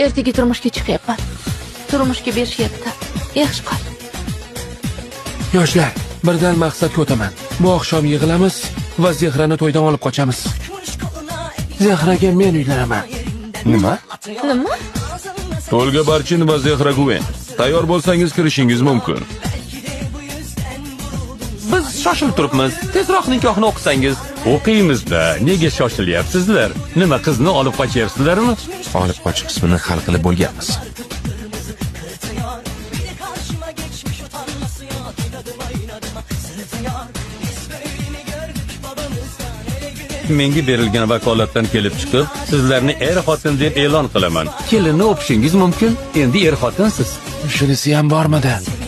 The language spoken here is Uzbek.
Ertaga turmushga chiqyapman. Turmushga berishyapti. Yaxshi qol. Yoshlar, birdan maqsadga o'taman. Bu oqshom yig'ilamiz va Zehrani to'ydan olib qochamiz. Zehraga men uylanaman. Nima? Nima? Olga Barchin va Zehra Guven. Tayyor bo'lsangiz kirishingiz mumkin. Biz shoshilib turibmiz. Tezroq nikohni o'qisangiz. O'qiymiz-da. Nega shoshilyapsizlar? Nima qizni olib qochyapsizlarmi? Olib qochish qismini hal qilib bo'lganmiz. Menga berilgan vakolatdan kelib chiqib, sizlarni er-xotin deb e'lon qilaman. Kelinni o'pishingiz mumkin. Endi er-xotinsiz. Shunisi ham bormidi?